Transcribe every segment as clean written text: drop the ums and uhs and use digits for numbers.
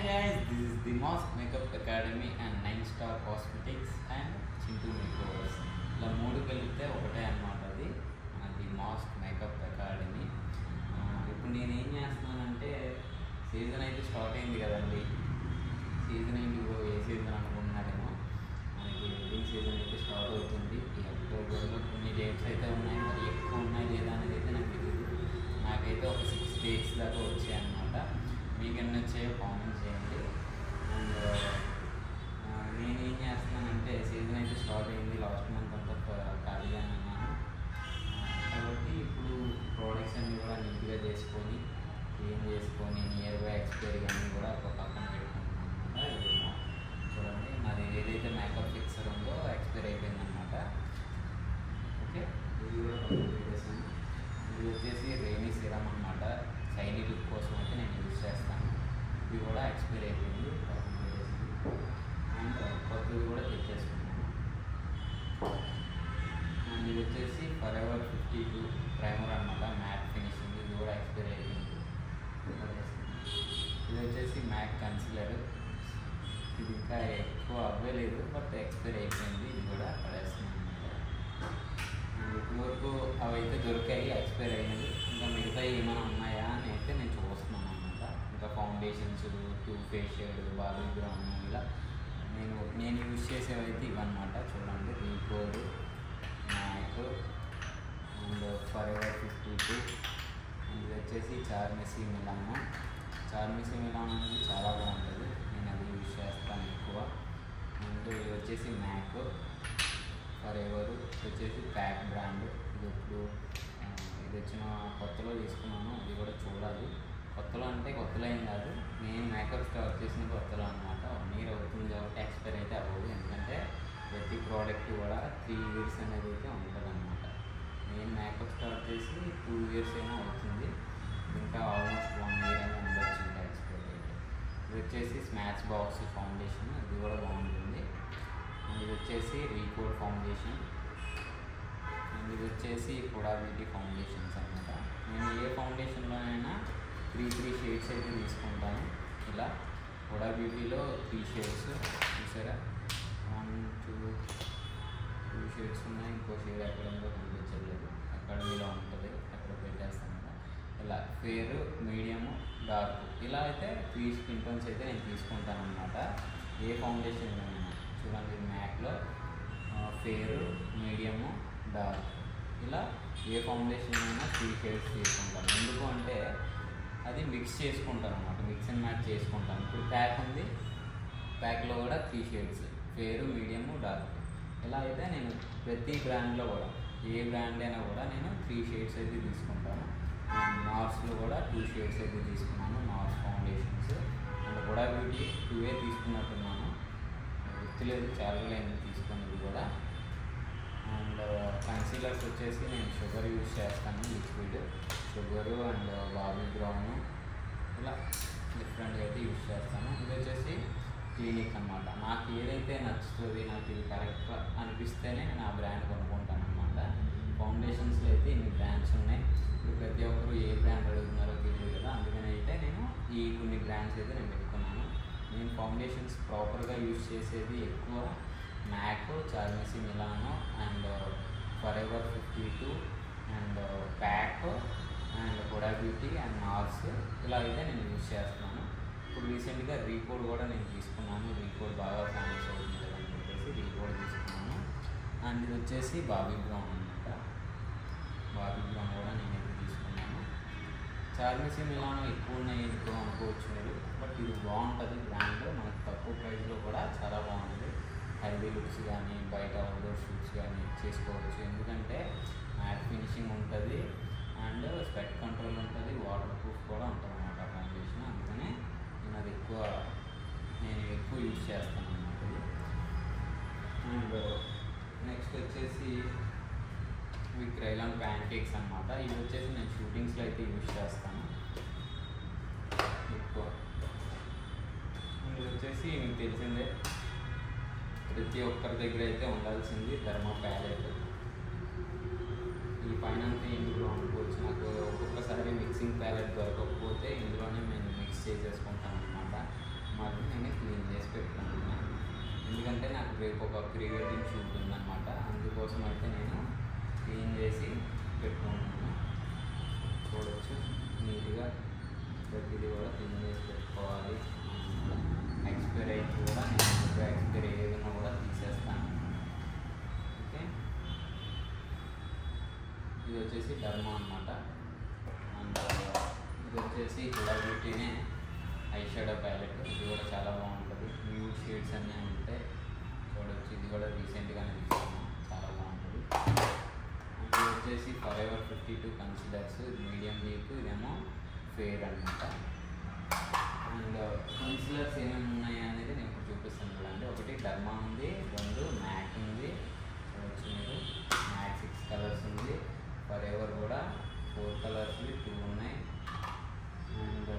guys, this is the Mask Makeup Academy and 9 Star Cosmetics and Chintu Makeovers. ఇలా మూడు కలిపితే ఒకటే అన్నమాట. అది ది మాస్క్ మేకప్ అకాడమీ. ఇప్పుడు నేనేం చేస్తున్నానంటే సీజన్ అయితే స్టార్ట్ అయింది కదండి. సీజన్ ఏంటి ఏ సీజన్ అనుకుంటున్నారేమో, మనకి వెడ్డింగ్ సీజన్ అయితే స్టార్ట్ అవుతుంది. ఈ అక్టోబర్లో కొన్ని డేట్స్ అయితే ఉన్నాయి, మరి ఎక్కువ ఉన్నాయి లేదా అనేది అయితే నాకు తెలియదు. నాకైతే ఒక 6 dates దాకా వచ్చాయి అన్నమాట. మీకు ఎన్ని వచ్చాయో కామెంట్ చేయండి. అండ్ నేనేం చేస్తున్నానంటే సీజన్ అయితే స్టార్ట్ అయింది, లాస్ట్ మంత్ అంతా ఖాళీగానే ఉన్నాను కాబట్టి ఇప్పుడు ప్రోడక్ట్స్ అన్నీ కూడా నీట్గా చేసుకొని క్లీన్ చేసుకొని నియర్ బై ఎక్స్పైరీ అన్నీ కూడా ఒక పక్కన పెట్టుకుంటున్నాను అనమాట. చూడండి, నాది ఏదైతే మేకప్ ఫిక్సర్ ఉందో ఎక్స్పైరీ అయిపోయిందనమాట. ఓకే, ఇది కూడా పక్కన పెట్టేసాను. ఇది వచ్చేసి రెయినీ సిరమ్ అనమాట. షైనీ లుక్ కోసం అయితే నేను యూజ్ చేస్తాను. ఇది కూడా ఎక్స్పైరీ అయిపోయింది, అండ్ కొత్తది కూడా తెచ్చేసుకున్నాను. అండ్ ఇది వచ్చేసి ఫరెవర్ 52 ప్రైమర్ అనమాట, మ్యాట్ ఫినిషింగ్. ఇది కూడా ఎక్స్పైరీ అయిపోయింది. ఇది వచ్చేసి మ్యాక్ కన్సిలర్. ఇది ఇంకా ఎక్కువ అవ్వలేదు, బట్ ఎక్స్పైరీ అయిపోయింది. ఇది కూడా పడేస్తున్నాను అనమాట. ఇప్పటివరకు అవి అయితే దొరికాయి, ఎక్స్పైరీ అయినది. ఇంకా మిగతా ఏమైనా ఉన్నాయా అని అయితే నేను చూస్తున్నాను అనమాట. ఇంకా foundations, two face shade, Bobby Brown, ఇలా నేను యూజ్ చేసేవైతే ఇవన్నమాట. చూడండి, రీకోడ్, మ్యాక్ అండ్ ఫరెవర్ 52. ఇది వచ్చేసి చార్మెసీ మిలానో. చార్మెసీ మిలానో అనేది చాలా బాగుంటుంది, నేను అది యూజ్ చేస్తాను ఎక్కువ. అండ్ ఇది వచ్చేసి మ్యాక్ ఫరెవర్. ఇది వచ్చేసి ప్యాక్ బ్రాండ్. ఇది ఇప్పుడు ఇది వచ్చిన కొత్తలో తీసుకున్నాను, అది కూడా చూడాలి. కొత్తలో అంటే కొత్తలో ఏం కాదు, నేను మేకప్ స్టార్ట్ చేసిన కొత్తలో అనమాట. 1 year అవుతుంది కాబట్టి ఎక్స్పైర్ అయితే అవ్వదు, ఎందుకంటే ప్రతి ప్రోడక్ట్ కూడా 3 years అనేది అయితే ఉంటుంది అనమాట. నేను మేకప్ స్టార్ట్ చేసి 2 years అయినా అవుతుంది, ఇంకా ఆల్మోస్ట్ 1 year అయినా ఉండొచ్చు ఇంకా ఎక్స్పైర్ అయితే. ఇది వచ్చేసి స్మాచ్ బాక్స్ ఫౌండేషన్, ఇది కూడా బాగుంటుంది. అండ్ ఇది వచ్చేసి రీకోడ్ ఫౌండేషన్. అండ్ ఇది వచ్చేసి హుడా బ్యూటీ ఫౌండేషన్స్ అనమాట. నేను ఏ ఫౌండేషన్లోనైనా 3 షేడ్స్ అయితే తీసుకుంటాను. ఇలా హుడా బ్యూటీలో 3 షేడ్స్ చూసారా, 1 2 షేడ్స్ ఉన్నాయి. ఇంకో షేడ్ ఎక్కడ ఉందో కనిపించలేదు, అకాడమీలో ఉంటుంది, అక్కడ పెట్టేస్తాను కదా. ఇలా ఫేర్, మీడియము, డార్క్, ఇలా అయితే 3 skin tones అయితే నేను తీసుకుంటాను అనమాట. ఏ ఫౌండేషన్లోనైనా చూడండి, మ్యాక్లో ఫేర్, మీడియము, డార్క్, ఇలా ఏ ఫౌండేషన్లోనైనా 3 షేడ్స్ తీసుకుంటాను. ఎందుకు అంటే అది మిక్స్ చేసుకుంటాను అనమాట, మిక్స్ అండ్ మ్యాచ్ చేసుకుంటాను. ఇప్పుడు ప్యాక్ ఉంది, ప్యాక్లో కూడా 3 షేడ్స్, ఫేర్, మీడియము, డార్క్. ఇలా అయితే నేను ప్రతి బ్రాండ్లో కూడా, ఏ బ్రాండ్ అయినా కూడా నేను 3 షేడ్స్ అయితే తీసుకుంటాను. అండ్ నార్స్లో కూడా 2 షేడ్స్ అయితే తీసుకున్నాను, Nars foundations. And Huda beauty 2 తీసుకున్నట్టున్నాను, గుర్తులేదు, చాలా లైన్ తీసుకున్నది కూడా. అండ్ కన్సీలర్స్ వచ్చేసి నేను షుగర్ యూజ్ చేస్తాను, liquid Sugar and Bobbi Brown, ఇలా డిఫరెంట్గా అయితే యూజ్ చేస్తాను. ఇది వచ్చేసి క్లినిక్ అనమాట. నాకు ఏదైతే నచ్చుతుంది, నాకు ఇది కరెక్ట్ అనిపిస్తేనే నేను ఆ బ్రాండ్ కొనుక్కుంటాను అనమాట. ఫౌండేషన్స్లో అయితే ఇన్ని బ్రాండ్స్ ఉన్నాయి, ఇప్పుడు ప్రతి ఒక్కరు ఏ బ్రాండ్ అడుగుతున్నారో తెలియదు కదా, అందుకని అయితే నేను ఈ కొన్ని బ్రాండ్స్ అయితే నేను పెట్టుకున్నాను. నేను ఫౌండేషన్స్ ప్రాపర్గా యూజ్ చేసేది ఎక్కువ MAC, Charmacy Milano and Forever 52 and PAC and Huda Beauty and NARS, ఇలా అయితే నేను యూజ్ చేస్తున్నాను. ఇప్పుడు రీసెంట్గా రీకోడ్ కూడా నేను తీసుకున్నాను, రీకోడ్ బాగా ఫేమస్ అవుతుంది కదా అని చెప్పేసి రీకోడ్ తీసుకున్నాను. అండ్ ఇది వచ్చేసి బాబీ బ్రౌన్ అనమాట. బాబీ బ్రౌన్ కూడా నేనైతే తీసుకున్నాను. చార్మెసీ మిలానో ఎక్కువ ఉన్నాయి ఎక్కువ అనుకోవచ్చు మీరు, బట్ ఇది బాగుంటుంది బ్రాండ్, మనకు తక్కువ ప్రైస్లో కూడా చాలా బాగుంటుంది. హెల్దీ లుక్స్ కానీ, బయట అవుట్డోర్ షూట్స్ కానీ చేసుకోవచ్చు, ఎందుకంటే మ్యాట్ ఫినిషింగ్ ఉంటుంది అండ్ స్వెట్ కంట్రోల్ ఉంటుంది, వాటర్ ప్రూఫ్ కూడా ఉంటుంది అన్నమాట ఫౌండేషన్. అందుకనే నేను ఎక్కువ యూజ్ చేస్తాను అన్నమాట. అండ్ నెక్స్ట్ వచ్చేసి ఇవి క్రైలాన్ ప్యాన్ కేక్స్ అనమాట. ఇవి వచ్చేసి నేను షూటింగ్స్లో అయితే యూజ్ చేస్తాను ఎక్కువ. ఇది వచ్చేసి మీకు తెలిసిందే, ప్రతి ఒక్కరి దగ్గర అయితే ఉండాల్సింది థర్మో ప్యాలెట్. ఈ పైన అంతా ఇందులో అనుకోవచ్చు, నాకు ఒక్కొక్కసారి మిక్సింగ్ ప్యాలెట్ దొరకకపోతే ఇందులోనే నేను మిక్స్ చేసేసుకుంటాను అనమాట. మరి నేను క్లీన్ చేసి పెట్టుకుంటున్నాను. ఎందుకంటే నాకు రేపు ఒక ప్రీ వెడ్డింగ్ షూట్ ఉందన్నమాట. అందుకోసం అయితే నేను క్లీన్ చేసి పెట్టుకుంటున్నాను. చూడవచ్చు నీట్గా ప్రతిదీ కూడా క్లీన్ చేసి పెట్టుకోవాలి. ఎక్స్పైర్ అయితే కూడా నేను ఎక్స్పైర్ ఏదైనా కూడా తీసేస్తాను. ఓకే, ఇది వచ్చేసి డర్మా అన్నమాట. అండ్ ఇది వచ్చేసి హుడా బ్యూటీనే ఐ షాడో ప్యాలెట్. ఇది కూడా చాలా బాగుంటుంది. మ్యూట్ షేడ్స్ అన్నీ ఉంటాయి. చూడవచ్చు, ఇది కూడా రీసెంట్గానే తీసుకున్నాను, చాలా బాగుంటుంది. ఇది వచ్చేసి ఫర్ ఎవర్ 52 కన్సిలర్స్. మీడియం వీక్, ఇదేమో ఫేర్ అనమాట. అండ్ కన్సిలర్స్ ఏమేమి ఉన్నాయి అనేది నేను ఇప్పుడు చూపిస్తాను చూడండి. ఒకటి డర్మా ఉంది, 2 మ్యాక్ ఉంది. చూడవచ్చు మీరు, మ్యాక్ 6 కలర్స్ ఉంది. ఫర్ ఎవర్ కూడా 4 కలర్స్ 2 ఉన్నాయి. అండ్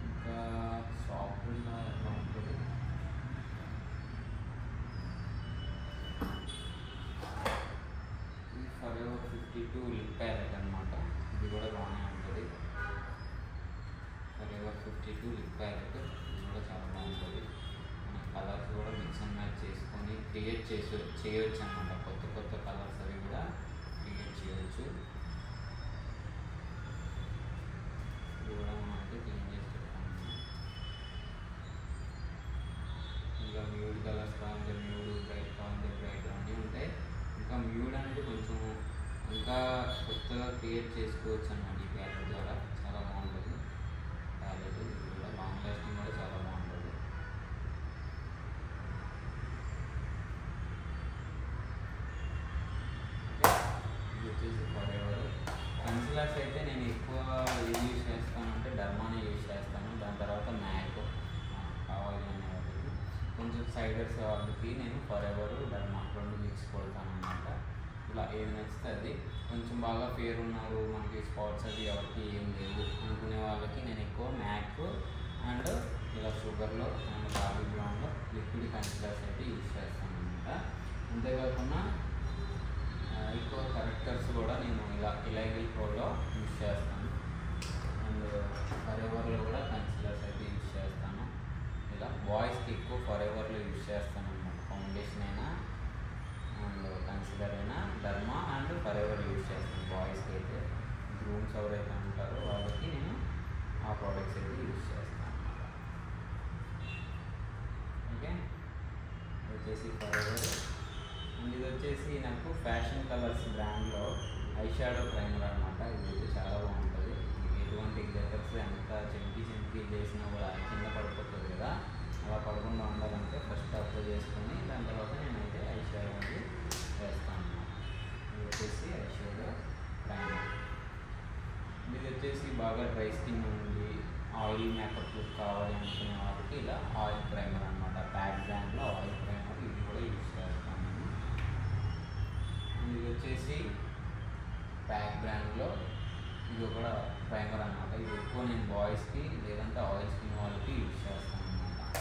ఇంకా సాఫ్ట్గా ఎట్లా ఉంటుంది, ఇది ఫర్ ఎవర్ 52 లిప్ ప్యాలెట్ అనమాట. ఇది కూడా బాగానే ఉంటుంది. ఫర్ ఎవర్ 52 లిప్ ప్యాలెట్, ఇది కూడా చాలా బాగుంటుంది. మన కలర్స్ కూడా మిక్స్ అండ్ మ్యాచ్ చేసుకొని క్రియేట్ చేయొచ్చు అనమాట. కొత్త కొత్త కలర్స్ అవి కూడా క్రియేట్ చేయొచ్చు. ఇది కూడా మనకి క్లీన్ చేసి పెట్టుకుంటున్నాం. ఇంకా మ్యూడ్ కలర్స్ కావాలంటే మ్యూడ్, బ్రైట్ కావాలంటే బ్రైట్ అన్నీ ఉంటాయి. ఇంకా మ్యూడ్ అనేది కొంచెం ఇంకా కొత్తగా క్రియేట్ చేసుకోవచ్చు అన్నమాట ఈ ప్యాలెట్ ద్వారా. చాలా బాగుంటుంది ప్యాలెట్. ఇది కూడా లాంగ్ లాస్టింగ్ కూడా చాలా బాగుంటుంది. ఇది వచ్చేసి ఫర్ ఎవర్ కన్సిలర్స్ అయితే నేను ఎక్కువ ఏది యూజ్ చేస్తానంటే డర్మానే యూజ్ చేస్తాను. దాని తర్వాత మ్యాక్ కావాలి అనే వాళ్ళకి, కొంచెం సైడర్స్ వాళ్ళకి నేను ఫర్ ఎవర్ డర్మా 2 మిక్స్ కొడతాను అనమాట. ఇలా ఏది నచ్చితే అది. కొంచెం బాగా ఫేర్ ఉన్నారు, మనకి స్పాట్స్ అది ఎవరికి ఏం లేవు అనుకునే వాళ్ళకి నేను ఎక్కువ మ్యాక్ అండ్ ఇలా షుగర్లో అండ్ బాబీ బ్రౌన్లో లిక్విడ్ కన్సిలర్స్ అయితే యూజ్ చేస్తాను అనమాట. అంతేకాకుండా ఎక్కువ కరెక్టర్స్ కూడా నేను ఇలా ఇలైగల్ ప్రోలో యూజ్ చేస్తాను. అండ్ ఫర్ ఎవర్లో కూడా కన్సిలర్స్ అయితే యూజ్ చేస్తాను. ఇలా బాయ్స్కి ఎక్కువ ఫర్ ఎవర్లో యూజ్ చేస్తాను అనమాట. ఫౌండేషన్ అయినా అండ్ కన్సిలర్ అయినా derma and for ever use చేస్తాను. బాయ్స్కి అయితే గ్రూమ్స్ ఎవరైతే ఉంటారో వాళ్ళకి నేను ఆ ప్రోడక్ట్స్ అయితే యూజ్ చేస్తాను అనమాట. ఓకే, వచ్చేసి ఫర్ ఎవర్. అండ్ ఇది వచ్చేసి నాకు ఫ్యాషన్ కలర్స్ బ్రాండ్లో ఐ షాడో ప్రైమర్ అనమాట. ఇది అయితే చాలా బాగుంటుంది. ఎటువంటి గ్లిటర్స్ ఎంత చెంకి చేసినా కూడా కింద పడిపోతుంది కదా, అలా పడకుండా ఉండాలంటే ఫస్ట్ అప్లై చేసుకొని దాని తర్వాత నేనైతే ఐ షాడో అనేది వేస్తాను అన్నమాట. ఇది వచ్చేసి ఐ షాడో ప్రైమర్. ఇది వచ్చేసి బాగా డ్రై స్కిన్ ఉంది, ఆయిల్ మేకప్ లుక్ కావాలి అనుకునే వాళ్ళకి ఇలా ఆయిల్ ప్రైమర్ అనమాట. ప్యాక్ బ్రాండ్లో ఆయిల్ ప్రైమర్, ఇది కూడా యూజ్ చేస్తాను నేను. ఇది వచ్చేసి ప్యాక్ బ్రాండ్లో ఇది కూడా ప్రైమర్ అనమాట. ఇది ఎక్కువ నేను బాయ్స్కి లేదంటే ఆయిల్ స్కిన్ వాళ్ళకి యూజ్ చేస్తాను అనమాట.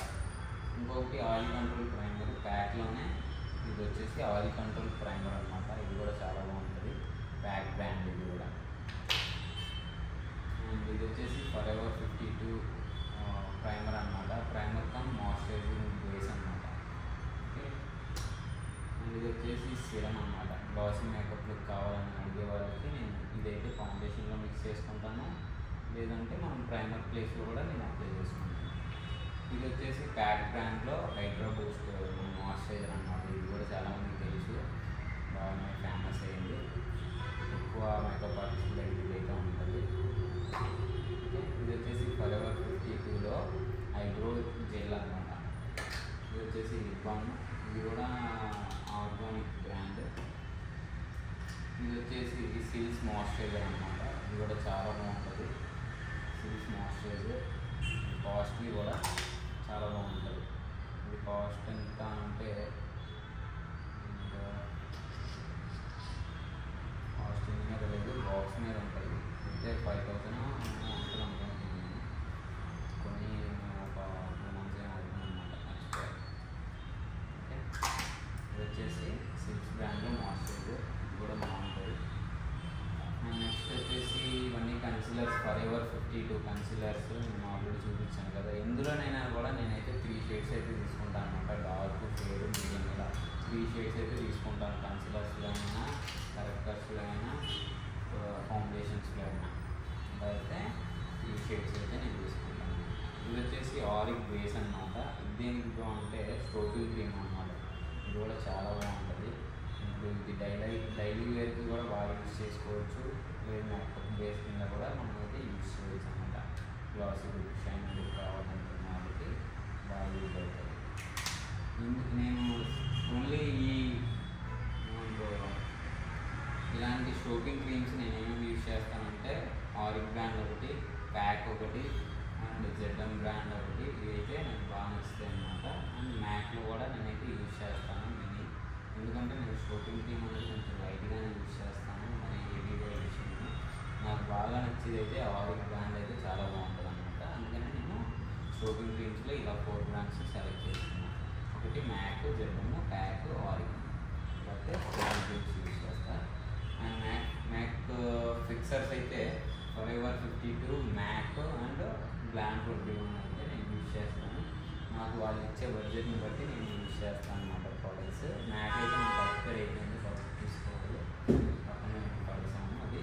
ఇంకొకటి ఆయిల్ కంట్రోల్ ప్రైమర్ ప్యాక్లోనే, ఇది వచ్చేసి ఆయిల్ కంట్రోల్ ప్రైమర్ అనమాట. ఇది కూడా చాలా బాగుంటుంది, ప్యాక్ బ్రాండ్ ఇది కూడా. అండ్ ఇది వచ్చేసి ఫర్ ఎవర్ 52 ప్రైమర్ అనమాట. ప్రైమర్ కమ్ మాయిశ్చరైజింగ్ బేస్ అనమాట. ఓకే, అండ్ ఇది వచ్చేసి సిరం అనమాట. గ్లాసీ మేకప్ లుక్ కావాలని అడిగే వాళ్ళకి నేను ఇదైతే ఫౌండేషన్లో మిక్స్ చేసుకుంటాను, లేదంటే మనం ప్రైమర్ ప్లేస్లో కూడా నేను అప్లై చేసుకుంటాను. ఇది వచ్చేసి ప్యాక్ బ్రాండ్లో హైడ్రా బూస్ట్ మాయిశ్చరైజర్ అనమాట. ఇది కూడా చాలామందికి తెలుసు, బాగా ఫేమస్ అయింది. ఎక్కువ మేకప్ ఆర్టిస్ట్ దగ్గర అయితే ఉంటుంది. ఇది వచ్చేసి ఫర్ ఎవర్ 52లో ఐబ్రో జెల్ అనమాట. ఇది వచ్చేసి లిప్ బామ్, ఇది కూడా ఆర్గానిక్ బ్రాండ్. ఇది వచ్చేసి సిల్స్ మాయిశ్చరైజర్ అనమాట. ఇది కూడా చాలా బాగుంటుంది, సిల్స్ మాయిశ్చరైజర్. కాస్ట్లీ కూడా చాలా బాగుంటుంది. ఇది కాస్ట్ ఎంత అంటే కాస్ట్ మీద లేదు, బాక్స్ మీద ఉంటుంది. అంటే 5000 ఉంటుంది అనుకుంటున్నాను. కొన్ని ఒక 2 months అవుతుంది అనమాట మర్చిపోయాను. ఓకే, ఇది వచ్చేసి సిల్స్ బ్రాండ్లో మాయిశ్చరైజర్, ఇది కూడా బాగుంటుంది. అండ్ నెక్స్ట్ వచ్చేసి ఇవన్నీ కన్సిలర్స్ ఫర్ ఎవర్ 50 52 కన్సిలర్స్ నేను ఆల్రెడీ చూపించాను కదా. ఇందులోనైనా కూడా నేనైతే 3 షేడ్స్ అయితే తీసుకుంటాను అనమాట. డార్క్, ఫేడ్, మీడియం ఇలా 3 షేడ్స్ అయితే తీసుకుంటాను. కన్సిలర్స్లో అయినా, కరెక్టర్స్లో అయినా, ఫౌండేషన్స్లో అయినా ఇలా అయితే 3 షేడ్స్ అయితే నేను తీసుకుంటాను. ఇది వచ్చేసి ఆరిక్ బేస్ అనమాట. ఇది దేనికి బాగుంటే స్ట్రోకింగ్ క్రీమ్ అనమాట. ఇది కూడా చాలా బాగుంటుంది. ఇప్పుడు ఇది డైలీ వేర్కి కూడా బాగా యూజ్ చేసుకోవచ్చు. లేదు మేకప్ బేస్ కింద కూడా మనం అయితే యూజ్ చేయవచ్చు అనమాట. గ్లాసీ లుక్, షైన్ లుక్ కావాలనుకున్న వాళ్ళకి బాగా యూజ్ అవుతుంది. నేను ఓన్లీ ఇలాంటి స్ట్రోకింగ్ క్రీమ్స్ నేను ఏమేమి యూజ్ చేస్తానంటే ఆరిక్ బ్రాండ్ ఒకటి, ప్యాక్ ఒకటి, అండ్ జెడ్ఎం బ్రాండ్ ఒకటి. ఇవైతే నాకు బాగా నచ్చుతాయి అనమాట. అండ్ మ్యాక్లో కూడా నేనైతే యూజ్ చేస్తాను మినీ. ఎందుకంటే నేను స్ట్రోకింగ్ క్రీమ్ అనేది కొంచెం లైట్గానే యూజ్ చేస్తాను, మరి హెవీగా యూజ్ చేయను. నాకు బాగా నచ్చేది అయితే ఆరిక్ బ్రాండ్ అయితే చాలా బాగుంటుంది అనమాట. అందుకని నేను స్ట్రోకింగ్ క్రీమ్స్లో ఇలా 4 బ్రాండ్స్ సెలెక్ట్ చేస్తున్నాను. ఒకటి మ్యాక్, జెడ్ఎమ్, ప్యాక్, ఆరిక్ అయితే స్ట్రోకింగ్ క్రీమ్స్ యూజ్ చేస్తాను. అండ్ మ్యాక్ ఫిక్సర్స్ అయితే ఫరెవర్ 52, మ్యాక్ అండ్ గ్లామ్ 21 అయితే నేను యూజ్ చేస్తాను. నాకు వాళ్ళు ఇచ్చే బడ్జెట్ని బట్టి నేను యూజ్ చేస్తాను అన్నమాట ప్రోడక్ట్స్. మ్యాక్ అయితే నాకు ఎక్స్పైర్ అయిపోయింది, ఫస్ట్ తీసుకోవాలి. పక్కనే పడేసాను అది.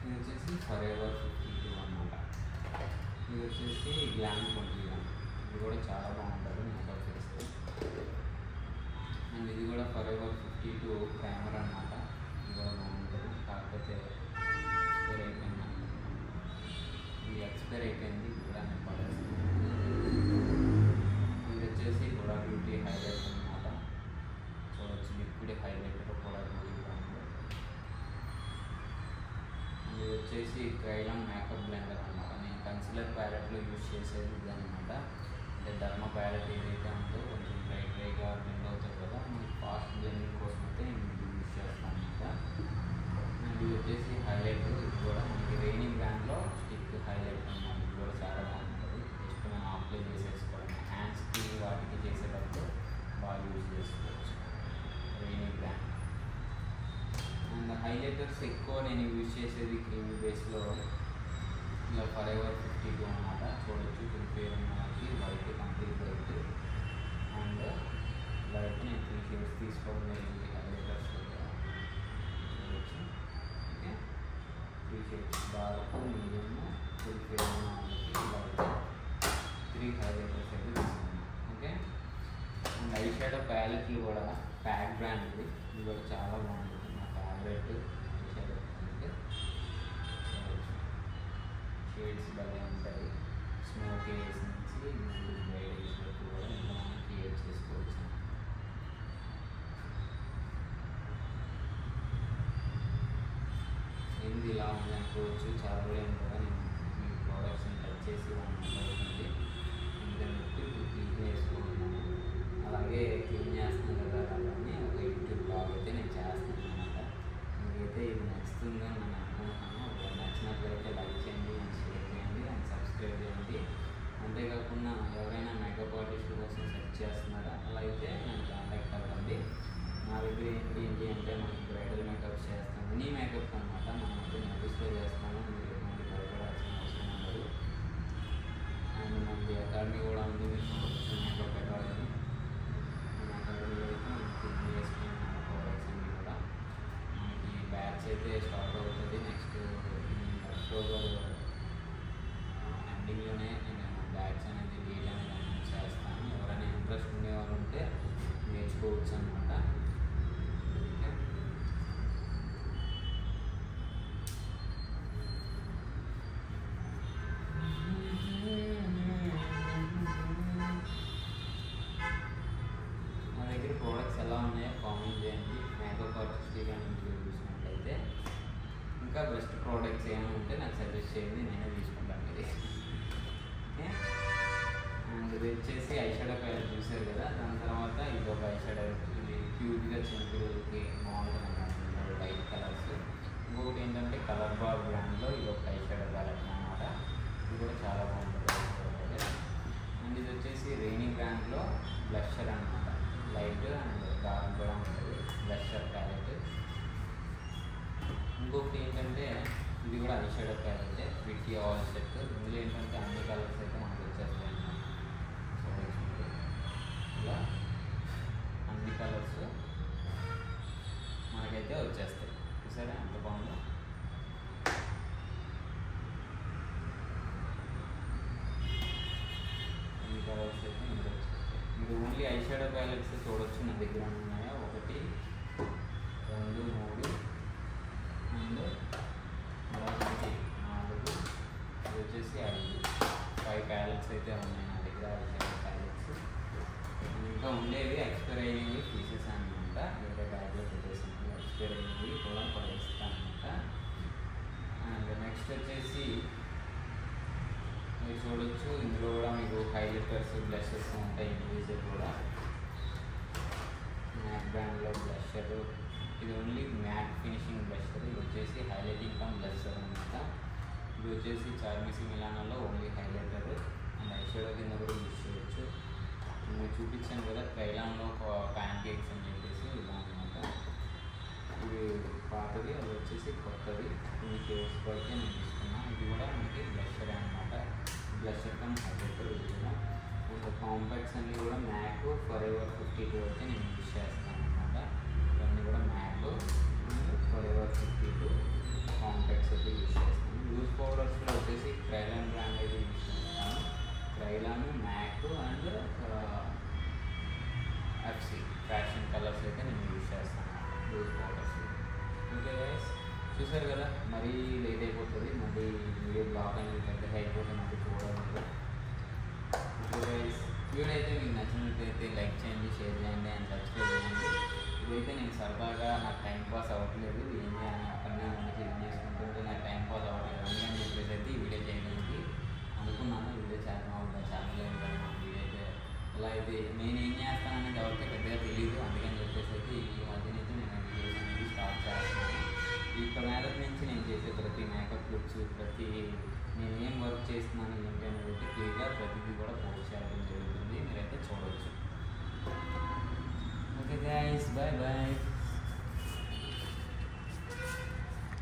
ఇది వచ్చేసి ఫరెవర్ 52 అన్నమాట. ఇది వచ్చేసి గ్లామ్ 21. ఇది కూడా చాలా బాగుంటుంది మేకప్ చేస్తే. అండ్ ఇది కూడా ఫరెవర్ 52 ప్రైమర్ అన్నమాట. ఇది కూడా బాగుంటుంది, కాకపోతే ఎక్స్పైర్ అయిపోయింది. ఇది ఎక్స్పైర్ అయిపోయింది, ఇది కూడా నేను పడేస్తాను. ఇది వచ్చేసి కూడా బ్యూటీ హైలైట్ అన్నమాట. చూడవచ్చు, లిక్విడ్ హైలైటర్ కూడా బ్యూటీ బ్రాండ్. ఇది వచ్చేసి క్రైలాన్ మేకప్ బ్లెండర్ అన్నమాట. నేను కన్సిలర్ ప్యాలెట్లో యూజ్ చేసేది ఇది అనమాట. అంటే ధర్మ ప్యాలెట్ ఏదైతే ఉందో కొంచెం డ్రైగా బ్లెండ్ అవుతుంది కదా, మనకి ఫాస్ట్ బ్లెండింగ్ కోసం అయితే నేను ఇది యూజ్ చేస్తాను అనమాట. అండ్ ఇది వచ్చేసి హైలైటర్. ఇది కూడా మనకి రెయినీ బ్రాండ్లో స్టిక్ హైలైట్ అన్నమాట. ఇది కూడా చాలా బాగుంటుంది. జస్ట్ మనం అప్లై చేసేసుకోవడం, హ్యాండ్స్కి వాటికి చేసేటప్పుడు బాగా యూజ్ చేసుకోవచ్చు. Rainy brand. అండ్ హైలైటర్స్ ఎక్కువ నేను యూజ్ చేసేది క్రీమీ బేస్లో ఇలా ఫరెవర్ 52 అన్నమాట. చూడొచ్చు, ఫుల్ ఉన్న వాళ్ళకి వైట్, కంప్లీట్ వైట్. అండ్ ఇలా అయితే నేను 3 షేడ్స్ తీసుకోవడం జరిగింది హైలైటర్స్. చూడొచ్చు, okay. 3 shades, dark, medium, full fair ఉన్న వాళ్ళకి ఇలా అయితే 3 హైలైటర్స్ అయితే తీసుకున్నాను, ఓకే. అండ్ ఐ షాడో ప్యాలెట్లు కూడా ప్యాక్ బ్రాండ్ ఇది. ఇది కూడా చాలా బాగుంటుంది, నా favourite eye shadow palette. Shades భలే ఉంటాయి. స్మోక్ ఏజ్ నుంచి వైడ్ ఏజ్ వరకు కూడా ఇంకా మనం క్రియేట్ చేసుకోవచ్చు. ఏంది ఇలా ఉంది అనుకోవచ్చు, చాలా కూడా ఏం కూడా నేను మీ ప్రోడక్ట్స్ని టచ్ చేసి 1 month అవుతుంది. అందుకని చెప్పి ఇప్పుడు క్లీన్ చేసుకుంటున్నాను. అలాగే క్లీన్ చేస్తున్నాను కదా, అలాగే ఒక యూట్యూబ్ బ్లాగ్ అయితే నేను చేస్తున్నాను అనమాట. మీకైతే ఇది నచ్చుతుందని నేను అనుకుంటున్నాను. ఒకవేళ నచ్చినట్లయితే లైక్ చేయండి, అండ్ షేర్ చేయండి, అండ్ సబ్స్క్రైబ్ చేయండి. అంతేకాకుండా ఎవరైనా మేకప్ ఆర్టిస్ట్ కోసం సెర్చ్ చేస్తున్నారా, అలా అయితే నన్ను కాంటాక్ట్ అవ్వండి. నా దగ్గర ఏంటి అంటే మనకి బ్రైడల్ మేకప్ చేస్తాం, మినీ మేకప్ అనమాట. మనం అయితే నోటీస్లో చేస్తాము, మీరు ఎటువంటి భయపడాల్సిన అవసరం ఉండదు. అండ్ మనకి అకాడమీ కూడా ఉంది, మీరు మేకప్ అకాడమీ. మన అకాడమీలో అయితే మనకి చేసుకున్న ప్రోడక్ట్స్ అన్నీ కూడా మనకి బ్యాచ్ అయితే స్టార్ట్ అవుతుంది నెక్స్ట్ అక్టోబర్ ఎండింగ్లోనే. నేను బ్యాచ్ అనేది డేట్ అనేది అనౌన్స్ చేస్తాను. ఎవరైనా ఇంట్రెస్ట్ ఉండేవాళ్ళు ఉంటే నేర్చుకోవచ్చు అనమాట. నా దగ్గర ప్రోడక్ట్స్ ఎలా ఉన్నాయో కామెంట్ చేయండి. మేకప్ ఆర్టిస్ట్గా ఇంట్లో చూసినట్లయితే ఇంకా బెస్ట్ ప్రోడక్ట్స్ ఏమైనా ఉంటే నాకు సజెస్ట్ చేయండి, నేనే తీసుకుంటాను ఇది, ఓకే. అండ్ ఇది వచ్చేసి ఐ షాడో ప్యాలెట్ చూసారు కదా. దాని తర్వాత ఇది ఒక ఐ షాడో, ఇది క్యూట్గా చిన్నపిల్లలకి బాగుంటుంది అన్నమాట, లైట్ కలర్స్. ఇంకొకటి ఏంటంటే కలర్ బార్ బ్రాండ్లో ఇది ఒక ఐ షాడో ప్యాలెట్ అన్నమాట. ఇది కూడా చాలా బాగుంటుంది ఐ షాడో ప్యాలెట్. అండ్ ఇది వచ్చేసి రెయినీ బ్రాండ్లో బ్లషర్ అన్నమాట. లైట్ అండ్ డార్క్ కూడా ఉంటుంది బ్లషర్ ప్యాలెట్. ఇంకొకటి ఏంటంటే ఇది కూడా eye shadow palette pretty all set. ఇందులో ఏంటంటే అన్ని కలర్స్ అయితే మనకు వచ్చేస్తాయి అన్నమాట. చూడొచ్చు ఇలా అన్ని కలర్స్ మనకైతే వచ్చేస్తాయి. చూసారా ఎంత బాగుందో. అన్ని కలర్స్ అయితే ఇందులో వచ్చేస్తాయి. మీరు ఓన్లీ ఐ షాడో ప్యాలెట్స్ చూడొచ్చు నా దగ్గర ఉన్నాయా. 1 2 3 అండ్ అలాగే 4 ఇది వచ్చేసి 5 ప్యాలెట్స్ అయితే ఉన్నాయి నా దగ్గర. ఐ షాడో ప్యాలెట్స్ ఇంకా ఉండేవి ఎక్స్పైర్ అయ్యేవి తీసేసాను అనమాట. వేరే బ్యాగ్లో పెట్టేసాను. ఎక్స్పైర్ అయ్యేవి కూడా పడేస్తాను అనమాట. అండ్ నెక్స్ట్ వచ్చేసి మీరు చూడొచ్చు ఇందులో కూడా మీకు హైలైటర్స్ బ్లషెస్ ఉంటాయి. ఇండివిజువల్ కూడా మ్యాక్ బ్రాండ్లో బ్లషర్. ఇది ఓన్లీ మ్యాట్ ఫినిషింగ్ బ్లషర్. ఇది వచ్చేసి హైలైటింగ్ కమ్ బ్లషర్ అనమాట. ఇది వచ్చేసి చార్మిసి మిలానాలో only highlighter and eye shadow కింద కూడా యూజ్ చేయొచ్చు. నేను చూపించాను కదా క్రైలాన్లో ఒక ప్యాన్ కేక్స్ అని చెప్పేసి ఇలా అనమాట. ఇది పాతది, అది వచ్చేసి కొత్తది. మీకు వరకు నేను తీసుకున్నాను. ఇది కూడా మనకి బ్లషర్ అనమాట. Blusher come highlighter. ఇది కూడా అండ్ కాంపాక్ట్స్ అన్నీ కూడా మ్యాక్ ఫరెవర్ 52 అయితే నేను యూజ్ చేస్తాను అనమాట. ఇవన్నీ కూడా మ్యాక్ ఫరెవర్ 52 కాంపాక్ట్స్ అయితే యూజ్ చేస్తాను. లూజ్ పౌడర్స్లో వచ్చేసి క్రైలాన్ బ్రాండ్ అయితే యూజ్ చేస్తాను. Kryolan, MAC and FC fashion colours అయితే నేను యూజ్ చేస్తాను లూజ్ పౌడర్స్. ఓకే గైస్, చూసారు కదా. మరీ లేట్ అయిపోతుంది. మళ్ళీ వీడియో బ్లాక్ అనేది పెద్దగా అయిపోతే నాకు చూడాలి. ఓకే గైస్, వీడియో అయితే మీకు నచ్చినట్లయితే లైక్ చేయండి, షేర్ చేయండి అండ్ సబ్స్క్రైబ్ చేయండి. ఇదైతే నేను సరదాగా నాకు టైం పాస్ అవ్వట్లేదు. ఏం చేయాలి అక్కడనే మంచి ఇది చేసుకుంటుంటే నాకు టైం పాస్ అవ్వట్లేదు. అందుకని చెప్పేసి అయితే ఈ వీడియో చేయడానికి అనుకున్నాను. వీడియో ఛానల్ ఏంటన్నా వీడియో అయితే ఇలా అయితే నేను ఏం చేస్తాననేది ఎవరికి పెద్దగా తెలియదు. అందుకని చెప్పేసి అయితే ఈ మధ్య నుంచి నేను వీడియోస్ అనేది స్టార్ట్ చేస్తున్నాను. ఇక్కడ మీద నుంచి నేను చేసే ప్రతి మేకప్ లుక్స్, ప్రతి నేను ఏం వర్క్ చేస్తున్నాను ఏంటి అనేది క్లియర్గా ప్రతిదీ కూడా పోస్ట్ చేయడం జరుగుతుంది. మీరైతే చూడవచ్చు. Okay guys, bye bye.